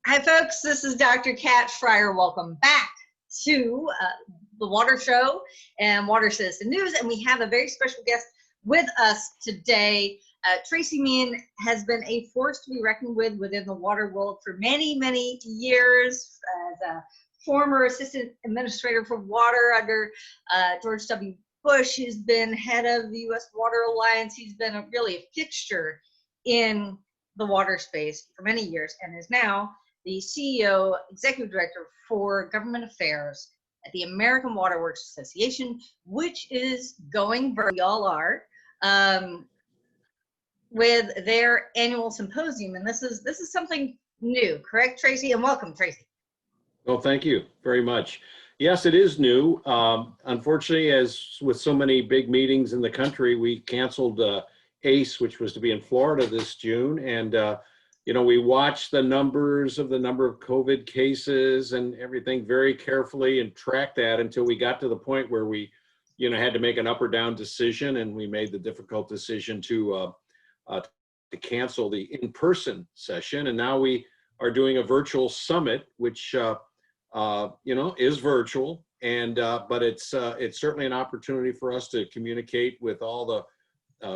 Hi, folks. This is Dr. Kat Schreier. Welcome back to the Water Show and Water Citizen News. And we have a very special guest with us today. Tracy Mehan has been a force to be reckoned with within the water world for many, many years. As a former assistant administrator for water under George W. Bush, he's been head of the U.S. Water Alliance. He's been really a fixture in the water space for many years and is now the CEO, Executive Director for Government Affairs at the American Water Works Association, which is going, we all are, with their annual symposium. And this is something new, correct, Tracy? And welcome, Tracy. Well, thank you very much. Yes, it is new. Unfortunately, as with so many big meetings in the country, we canceled ACE, which was to be in Florida this June. And we watched the numbers of the number of COVID cases and everything very carefully and tracked that until we got to the point where we, had to make an up or down decision, and we made the difficult decision to cancel the in-person session. And now we are doing a virtual summit, which is virtual, and but it's certainly an opportunity for us to communicate with all the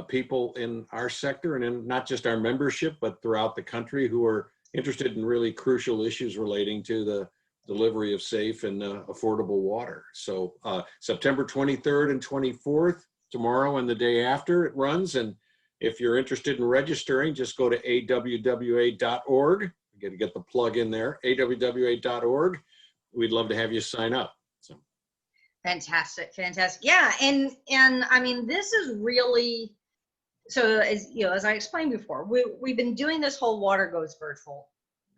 people in our sector and in not just our membership, but throughout the country who are interested in really crucial issues relating to the delivery of safe and affordable water. So September 23rd and 24th, tomorrow and the day after it runs. And if you're interested in registering, just go to AWWA.org. You got to get the plug in there, AWWA.org. We'd love to have you sign up. So. Fantastic. Yeah, and I mean, this is really, so as I explained before, we've been doing this whole Water Goes Virtual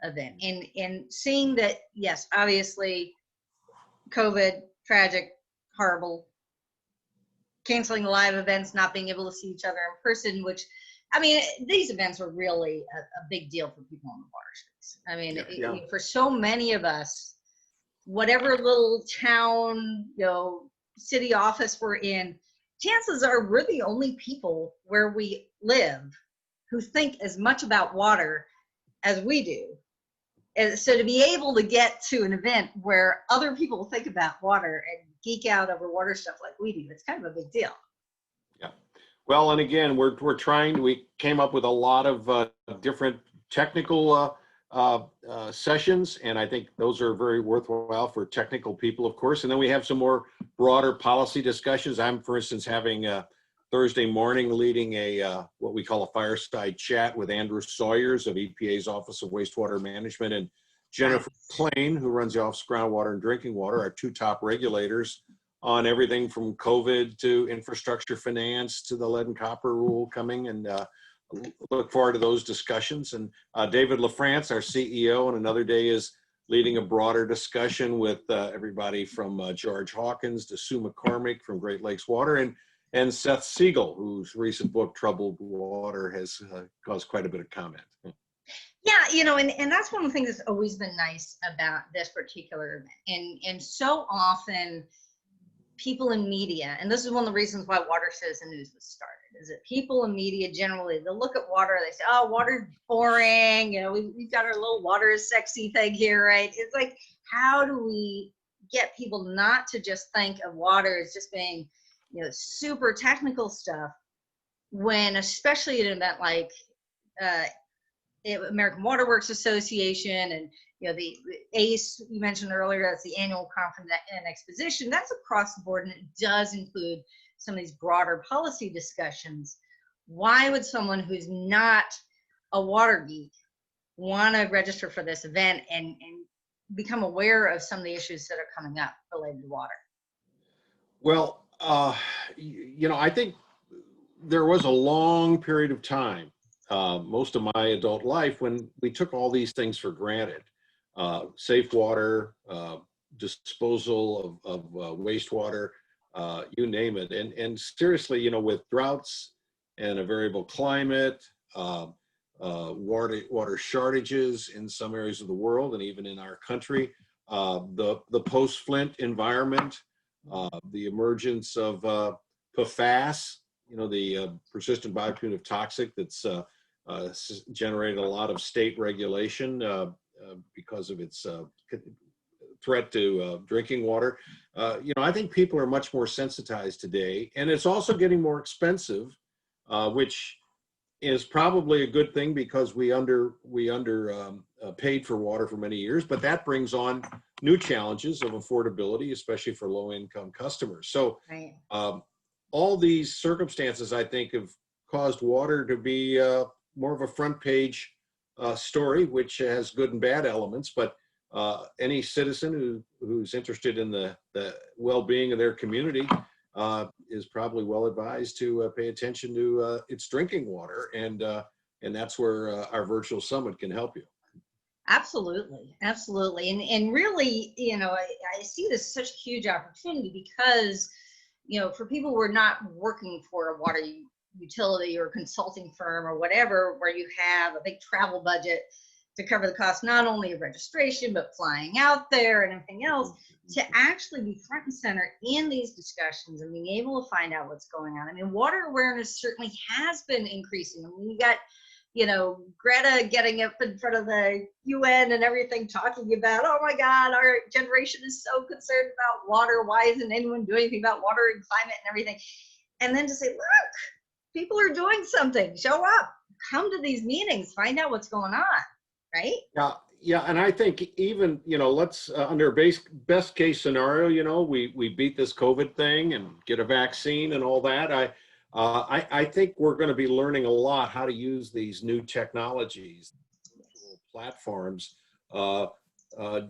event, and seeing that, yes, obviously, COVID, tragic, horrible, canceling live events, not being able to see each other in person, which, I mean, these events are really a big deal for people in the water space. I mean, for so many of us, whatever little town, city office we're in, chances are we're the only people where we live who think as much about water as we do. And so to be able to get to an event where other people think about water and geek out over water stuff like we do, it's kind of a big deal. Yeah. Well, and again, we came up with a lot of different technical sessions, and I think those are very worthwhile for technical people, of course. And then we have some more broader policy discussions. I'm, for instance, having Thursday morning leading a what we call a fireside chat with Andrew Sawyers of EPA's Office of Wastewater Management and Jennifer Klain, who runs the Office of Groundwater and Drinking Water, our two top regulators, on everything from COVID to infrastructure finance to the lead and copper rule coming, and look forward to those discussions. And David LaFrance, our CEO, on another day is leading a broader discussion with everybody from George Hawkins to Sue McCormick from Great Lakes Water, and Seth Siegel, whose recent book, Troubled Water, has caused quite a bit of comment. Yeah, and that's one of the things that's always been nice about this particular event. And so often people in media, and this is one of the reasons why Water Citizen News was started, is that people in media generally, they'll look at water, they say, oh, water's boring, we've got our little water is sexy thing here, right? It's like, how do we get people not to just think of water as just being, super technical stuff, when, especially at an event like American Water Works Association and the ACE you mentioned earlier, that's the annual conference and exposition, that's across the board, and it does include some of these broader policy discussions. Why would someone who's not a water geek want to register for this event and become aware of some of the issues that are coming up related to water? Well, I think there was a long period of time, most of my adult life, when we took all these things for granted. Safe water, disposal of wastewater, you name it. And seriously, with droughts and a variable climate, water shortages in some areas of the world and even in our country, the post-Flint environment, the emergence of PFAS, the persistent bioaccumulative toxic that's generated a lot of state regulation because of its threat to drinking water. I think people are much more sensitized today, and it's also getting more expensive, which is probably a good thing because we paid for water for many years, but that brings on new challenges of affordability, especially for low-income customers. So Right. all these circumstances, I think, have caused water to be more of a front page story, which has good and bad elements, but any citizen who's interested in the well-being of their community is probably well advised to pay attention to its drinking water, and that's where our virtual summit can help you. Absolutely, absolutely, and really, I see this as such a huge opportunity because, for people who are not working for a water utility or consulting firm or whatever, where you have a big travel budget to cover the cost not only of registration but flying out there and everything else, to actually be front and center in these discussions and being able to find out what's going on. I mean, water awareness certainly has been increasing. I mean, you got, Greta getting up in front of the UN and everything, talking about, oh my God, our generation is so concerned about water. Why isn't anyone doing anything about water and climate and everything? And then to say, look, people are doing something. Show up, come to these meetings, find out what's going on, right? Yeah, and I think even, let's under best case scenario, we beat this COVID thing and get a vaccine and all that. I think we're going to be learning a lot how to use these new technologies, platforms,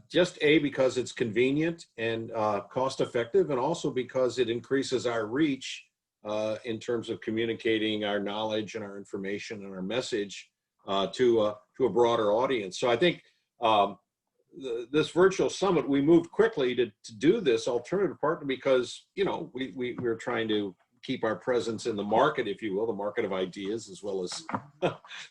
just because it's convenient and cost effective, and also because it increases our reach in terms of communicating our knowledge and our information and our message to a broader audience. So I think this virtual summit, we moved quickly to do this alternative partner because, we're trying to keep our presence in the market, if you will, the market of ideas, as well as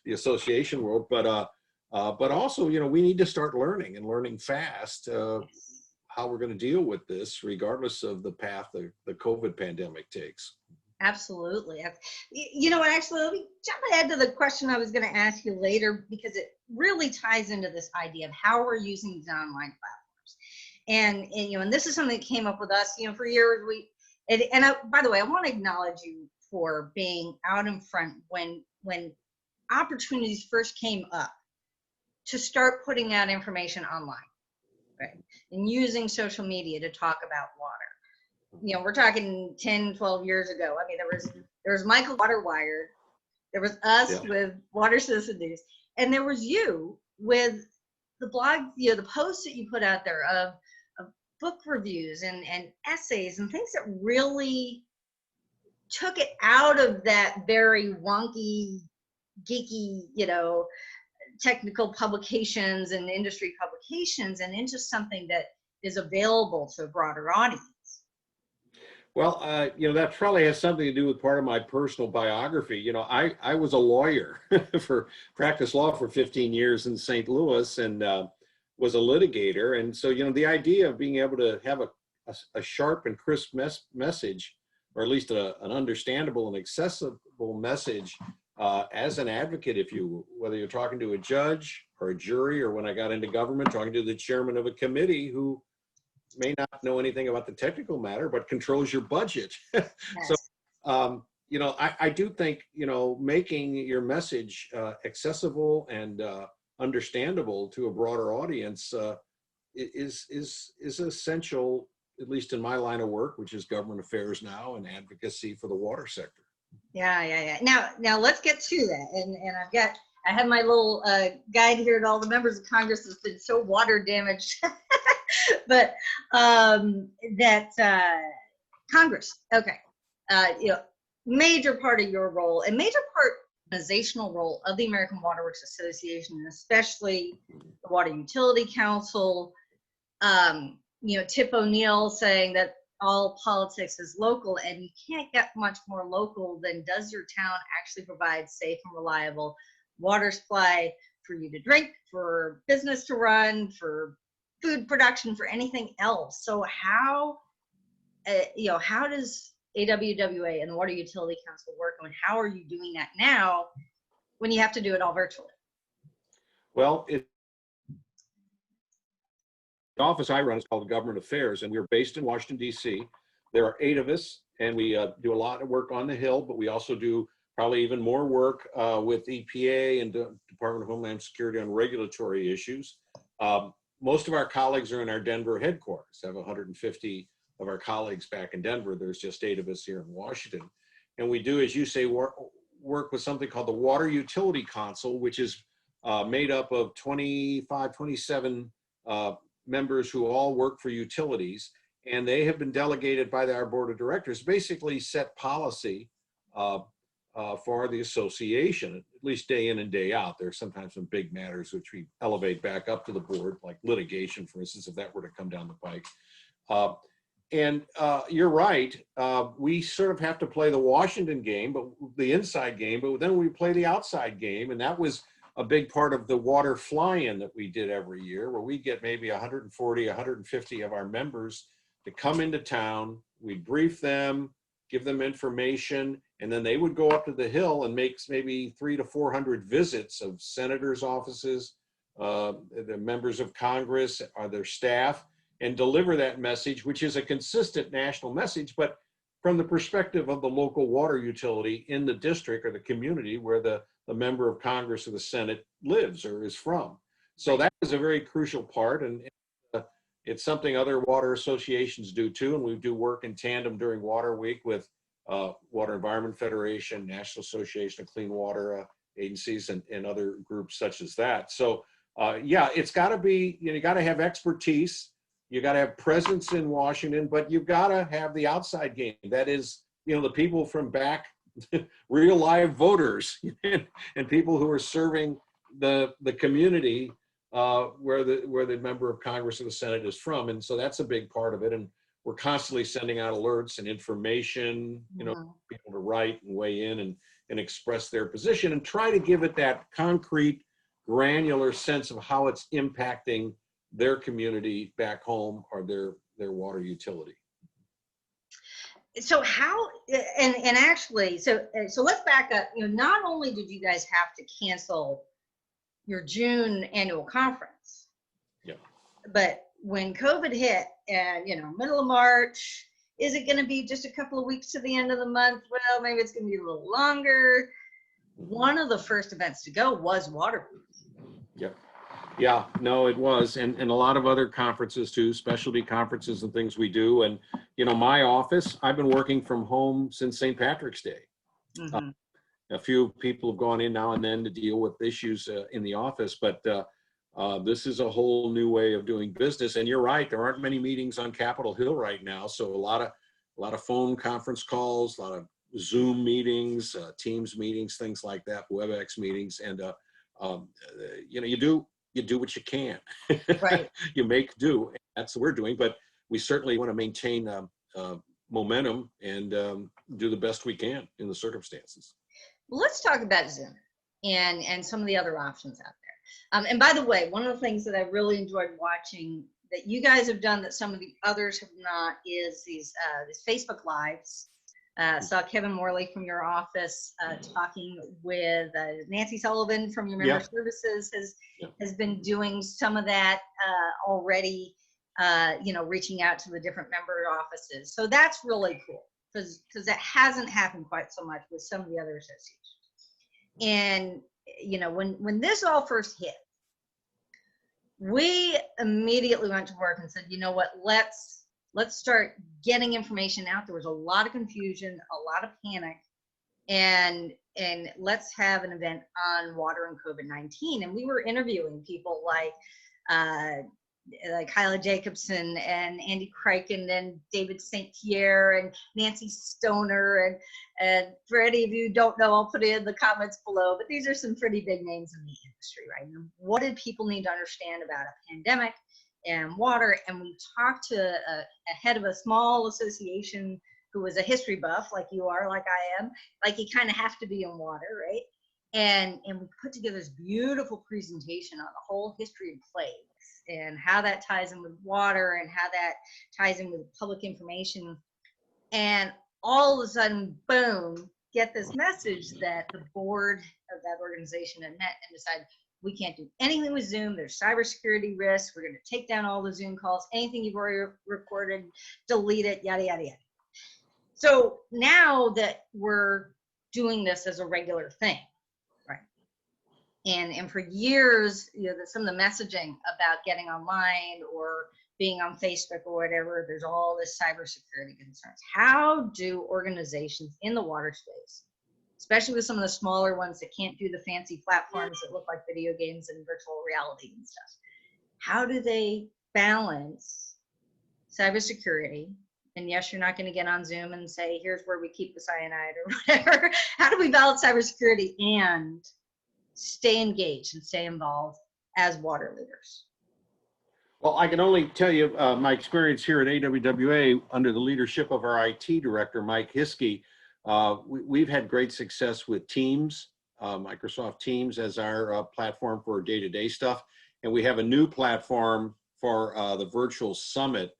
the association world. But also, we need to start learning fast how we're going to deal with this, regardless of the path the COVID pandemic takes. Absolutely. Actually, let me jump ahead to the question I was going to ask you later, because it really ties into this idea of how we're using these online platforms. And this is something that came up with us, for years. By the way, I want to acknowledge you for being out in front when opportunities first came up to start putting out information online, right? And using social media to talk about water. We're talking 10, 12 years ago. I mean, there was Michael WaterWire, there was us with WaterCitizen's, and there was you with the blog, the posts that you put out there of book reviews and essays and things that really took it out of that very wonky, geeky, technical publications and industry publications, and into something that is available to a broader audience. Well, that probably has something to do with part of my personal biography. I was a lawyer practiced law for 15 years in St. Louis, and was a litigator. And so, the idea of being able to have a sharp and crisp message, or at least an understandable and accessible message as an advocate, whether you're talking to a judge or a jury, or when I got into government, talking to the chairman of a committee who may not know anything about the technical matter, but controls your budget. Yes. So, I do think, making your message accessible and understandable to a broader audience is essential, at least in my line of work, which is government affairs now and advocacy for the water sector. Yeah. Now let's get to that. And I have my little guide here to all the members of Congress that's been so water damaged. But Congress, okay, major part of your role, and major part organizational role of the American Water Works Association, and especially the Water Utility Council. Tip O'Neill saying that all politics is local, and you can't get much more local than, does your town actually provide safe and reliable water supply for you to drink, for business to run, for food production, for anything else? So how does AWWA and the Water Utility Council work, and how are you doing that now when you have to do it all virtually? Well, the office I run is called Government Affairs, and we're based in Washington, D.C. There are 8 of us, and we do a lot of work on the Hill, but we also do probably even more work with EPA and the Department of Homeland Security on regulatory issues. Most of our colleagues are in our Denver headquarters. I have 150 of our colleagues back in Denver. There's just 8 of us here in Washington. And we do, as you say, work with something called the Water Utility Council, which is made up of 25, 27 members who all work for utilities. And they have been delegated by our board of directors, basically set policy for the association, at least day in and day out. There's sometimes some big matters which we elevate back up to the board, like litigation, for instance, if that were to come down the pike. And you're right, we sort of have to play the Washington game, but the inside game, but then we play the outside game. And that was a big part of the water fly-in that we did every year, where we get maybe 140, 150 of our members to come into town. We'd brief them, give them information, and then they would go up to the Hill and make maybe 300 to 400 visits of senators' offices, the members of Congress, or their staff, and deliver that message, which is a consistent national message, but from the perspective of the local water utility in the district or the community where the member of Congress or the Senate lives or is from. So that is a very crucial part, and it's something other water associations do too, and we do work in tandem during Water Week with Water Environment Federation, National Association of Clean Water Agencies, and other groups such as that. So yeah, it's got to be, you got to have expertise, you got to have presence in Washington, but you've got to have the outside game. That is, the people from back, real live voters, and people who are serving the community where the member of Congress or the Senate is from. And so that's a big part of it. And we're constantly sending out alerts and information, people to write and weigh in and express their position and try to give it that concrete, granular sense of how it's impacting their community back home or their water utility. So how, and actually, so let's back up. Not only did you guys have to cancel your June annual conference, yeah, but when COVID hit and, middle of March, is it going to be just a couple of weeks to the end of the month? Well, maybe it's going to be a little longer. One of the first events to go was Water Week. Yep. Yeah, no, it was. And a lot of other conferences too, specialty conferences and things we do. And, my office, I've been working from home since St. Patrick's Day. Mm-hmm. A few people have gone in now and then to deal with issues in the office, but this is a whole new way of doing business. And you're right, there aren't many meetings on Capitol Hill right now. So a lot of phone conference calls, a lot of Zoom meetings, Teams meetings, things like that, WebEx meetings. And, you do what you can. Right. You make do. And that's what we're doing. But we certainly want to maintain momentum and do the best we can in the circumstances. Let's talk about Zoom and some of the other options out there. And by the way, one of the things that I really enjoyed watching that you guys have done that some of the others have not is these Facebook Lives. Saw Kevin Morley from your office talking with Nancy Sullivan from your member services has been doing some of that already, reaching out to the different member offices. So that's really cool because that hasn't happened quite so much with some of the other associations. And, when this all first hit, we immediately went to work and said, what, let's start getting information out. There was a lot of confusion, a lot of panic, and let's have an event on water and COVID-19. And we were interviewing people like Kyla Jacobson and Andy Criken and David St. Pierre and Nancy Stoner. And for any of you who don't know, I'll put it in the comments below, but these are some pretty big names in the industry right now. What did people need to understand about a pandemic and water? And we talked to a head of a small association who was a history buff like you are, like I am, like you kind of have to be in water, right? And we put together this beautiful presentation on the whole history of plagues and how that ties in with water and how that ties in with public information. And all of a sudden, boom, get this message that the board of that organization had met and decided We can't do anything with Zoom. There's cybersecurity risks. We're going to take down all the Zoom calls. Anything you've already recorded, delete it, yada, yada, yada. So now that we're doing this as a regular thing, right? And for years, some of the messaging about getting online or being on Facebook or whatever, there's all this cybersecurity concerns. How do organizations in the water space, especially with some of the smaller ones that can't do the fancy platforms that look like video games and virtual reality and stuff, how do they balance cybersecurity? And yes, you're not going to get on Zoom and say, here's where we keep the cyanide or whatever. How do we balance cybersecurity and stay engaged and stay involved as water leaders? Well, I can only tell you my experience here at AWWA under the leadership of our IT director, Mike Hiskey. We've had great success with Teams, Microsoft Teams as our platform for day-to-day stuff. And we have a new platform for the virtual summit.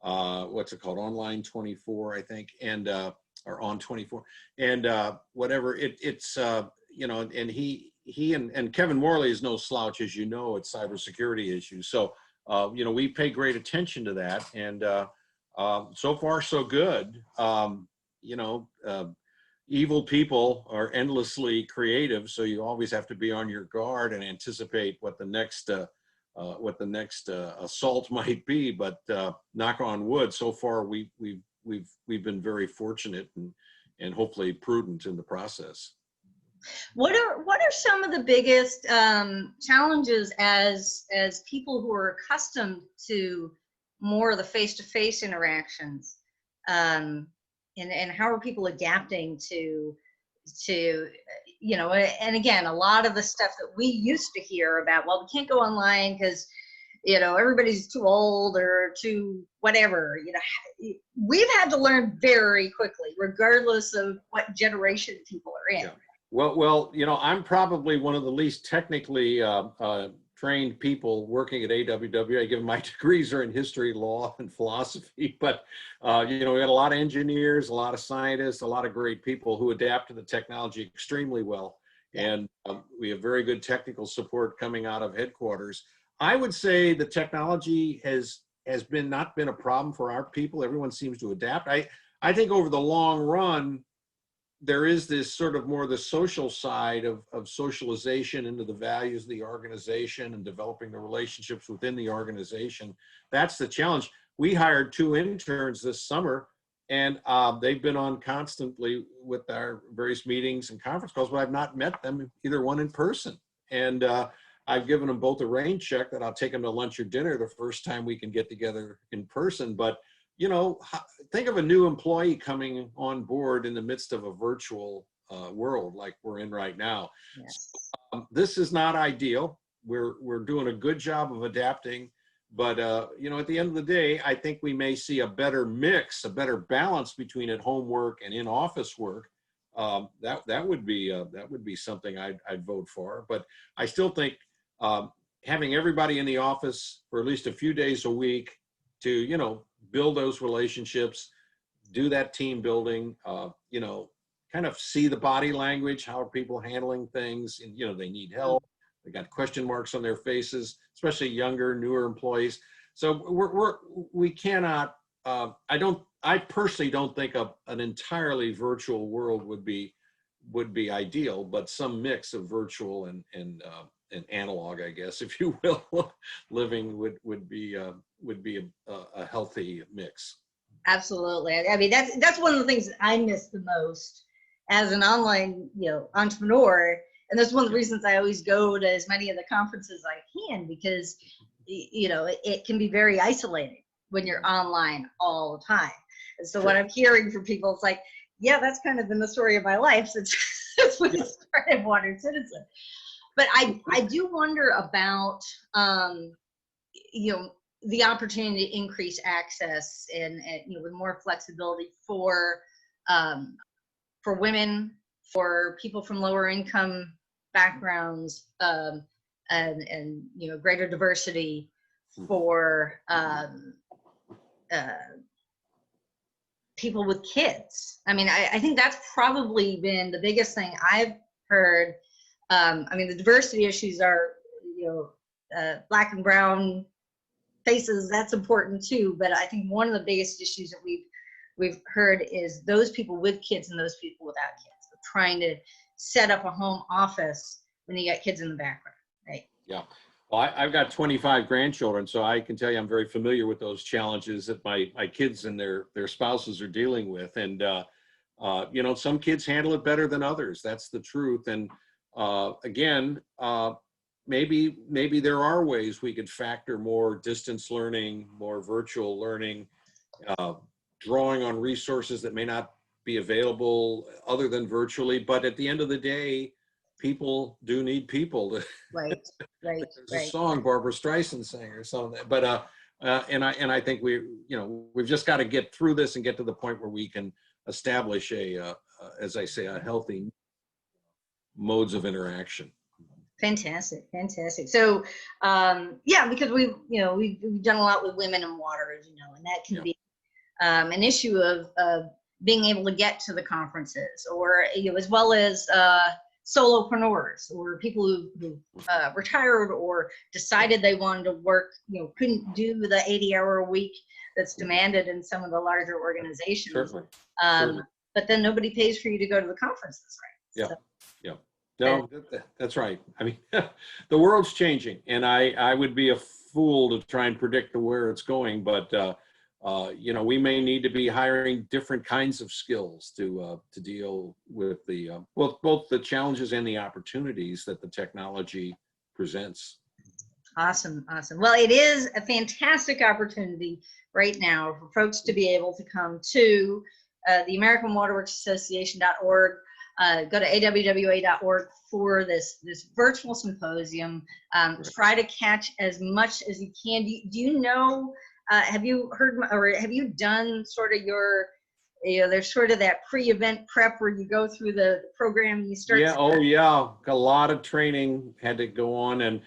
What's it called? Online 24, I think, and or on 24, and whatever. It's and he and Kevin Morley is no slouch, as you know, at cybersecurity issues. So we pay great attention to that, and so far so good. Evil people are endlessly creative, so you always have to be on your guard and anticipate what the next assault might be. But knock on wood, so far we've been very fortunate and hopefully prudent in the process. What are some of the biggest challenges as people who are accustomed to more of the face-to-face interactions, and how are people adapting to and again, a lot of the stuff that we used to hear about, well, we can't go online because everybody's too old or too whatever. We've had to learn very quickly, regardless of what generation people are in. Yeah. Well, I'm probably one of the least technically trained people working at AWWA, given my degrees are in history, law, and philosophy. But, we had a lot of engineers, a lot of scientists, a lot of great people who adapt to the technology extremely well. And we have very good technical support coming out of headquarters. I would say the technology has not been a problem for our people. Everyone seems to adapt. I think over the long run, there is this sort of more the social side of socialization into the values of the organization and developing the relationships within the organization. That's the challenge. We hired 2 interns this summer, and they've been on constantly with our various meetings and conference calls, but I've not met them, either one in person. And I've given them both a rain check that I'll take them to lunch or dinner the first time we can get together in person. But think of a new employee coming on board in the midst of a virtual world like we're in right now. Yes. So, this is not ideal. We're doing a good job of adapting, but at the end of the day, I think we may see a better mix, a better balance between at home work and in office work. That would be something I'd vote for. But I still think having everybody in the office for at least a few days a week to build those relationships, do that team building, kind of see the body language, how are people handling things, and they need help, they got question marks on their faces, especially younger, newer employees. So we cannot, I personally don't think an entirely virtual world would be ideal, but some mix of virtual and analog, I guess, if you will, living would be a healthy mix. Absolutely. I mean, that's one of the things that I miss the most as an online entrepreneur, and that's one of the reasons I always go to as many of the conferences I can, because it can be very isolating when you're online all the time. And so what I'm hearing from people is like, yeah, that's kind of been the story of my life since we started WaterCitizen. But I do wonder about the opportunity to increase access and with more flexibility for women, for people from lower income backgrounds, and greater diversity for people with kids. I mean, I think that's probably been the biggest thing I've heard. I mean, the diversity issues are black and brown faces, that's important too. But I think one of the biggest issues that we've heard is those people with kids and those people without kids. They're trying to set up a home office when you got kids in the background, right? Yeah. Well, I've got 25 grandchildren, so I can tell you I'm very familiar with those challenges that my kids and their spouses are dealing with. And, some kids handle it better than others. That's the truth. And again, maybe there are ways we could factor more distance learning, more virtual learning, drawing on resources that may not be available other than virtually. But at the end of the day, people do need people. Right. There's a song Barbara Streisand sang or something. But and I think we've just got to get through this and get to the point where we can establish as I say, a healthy modes of interaction. Fantastic. So, because we've done a lot with women in water, as you know, and that can be an issue of being able to get to the conferences, or as well as solopreneurs or people who retired or decided they wanted to work, couldn't do the 80-hour a week that's demanded in some of the larger organizations. Certainly. But then nobody pays for you to go to the conferences, right? Yeah. No, that's right. I mean, the world's changing, and I would be a fool to try and predict where it's going. But we may need to be hiring different kinds of skills to deal with both the challenges and the opportunities that the technology presents. Awesome. Well, it is a fantastic opportunity right now for folks to be able to come to the American WaterWorks Association.org. Go to AWWA.org for this virtual symposium. Try to catch as much as you can. Do you know, have you heard, or have you done sort of your, there's sort of that pre-event prep where you go through the program and you start. Yeah, got a lot of training had to go on, and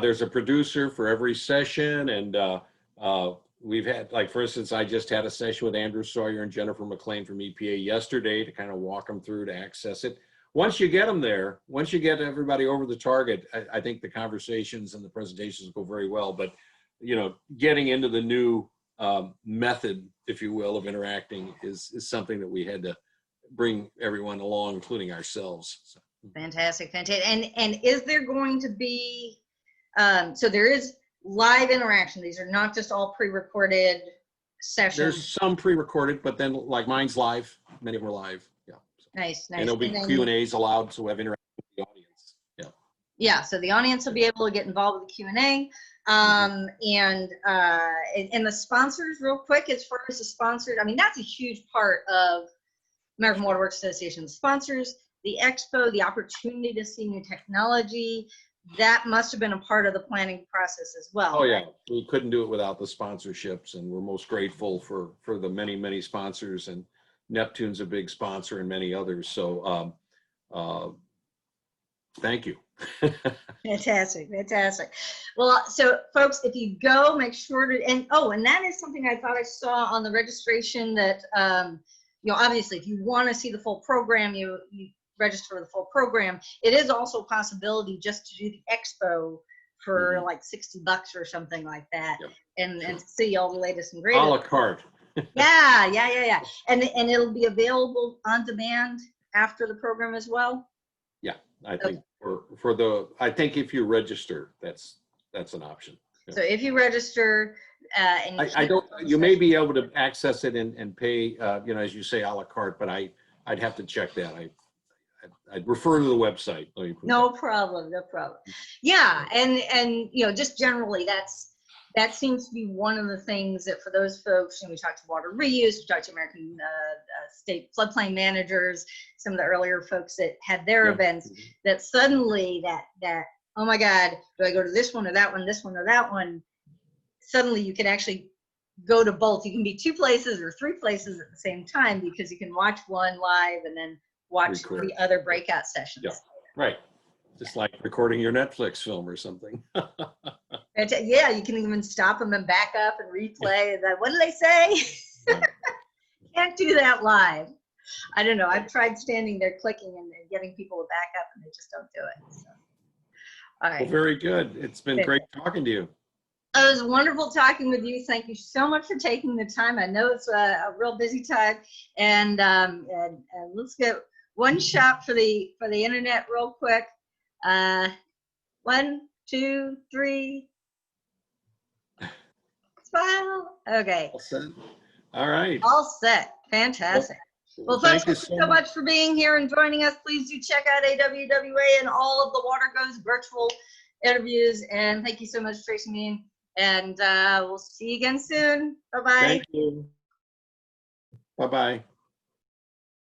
there's a producer for every session, and we've had, like, for instance, I just had a session with Andrew Sawyer and Jennifer McLean from EPA yesterday to kind of walk them through to access it. Once you get them there, once you get everybody over the target, I think the conversations and the presentations go very well. But, getting into the new method, if you will, of interacting is something that we had to bring everyone along, including ourselves. So. Fantastic. And is there going to be, so there is live interaction. These are not just all pre-recorded sessions. There's some pre-recorded, but then, like, mine's live. Many of them are live. Yeah. Nice. And there'll be Q&As allowed, so we have interaction with the audience. Yeah. Yeah. So the audience will be able to get involved with the Q&A. And the sponsors, real quick, as far as the sponsors, I mean, that's a huge part of American WaterWorks Association. Sponsors, the expo, the opportunity to see new technology, that must have been a part of the planning process as well. Oh, yeah. We couldn't do it without the sponsorships, and we're most grateful for the many, many sponsors, and Neptune's a big sponsor and many others. So thank you. Fantastic. Well, so folks, if you go, make sure to, and that is something I thought I saw on the registration that, obviously if you want to see the full program, you register for the full program. It is also a possibility just to do the expo for like $60 or something like that, and to see all the latest and greatest. A la carte. Yeah. And it'll be available on demand after the program as well. Yeah, I think I think if you register, that's an option. Yeah. So if you register, and you may be able to access it and pay, as you say, a la carte, but I'd have to check that. I'd refer to the website. No problem. Yeah, and just generally, that seems to be one of the things that for those folks, we talked to water reuse, we talked to American state floodplain managers, some of the earlier folks that had their events, that suddenly that oh my God, do I go to this one or that one, this one or that one? Suddenly you can actually go to both. You can be two places or three places at the same time, because you can watch one live and then watch the other breakout sessions. Yeah, right. Just like recording your Netflix film or something. Yeah, you can even stop them and back up and replay. What did they say? Can't do that live. I don't know. I've tried standing there clicking and getting people to back up, and they just don't do it. So. All Well, right. very good. It's been great talking to you. It was wonderful talking with you. Thank you so much for taking the time. I know it's a real busy time, and let's get one shot for the internet real quick. 1, 2, 3. Smile. Okay. All set. All right. All set. Fantastic. Well, folks, Thank you thank you so much for being here and joining us. Please do check out AWWA and all of the Water Goes virtual interviews. And thank you so much, Tracy, Mehan. And we'll see you again soon. Bye-bye. Thank you. Bye-bye.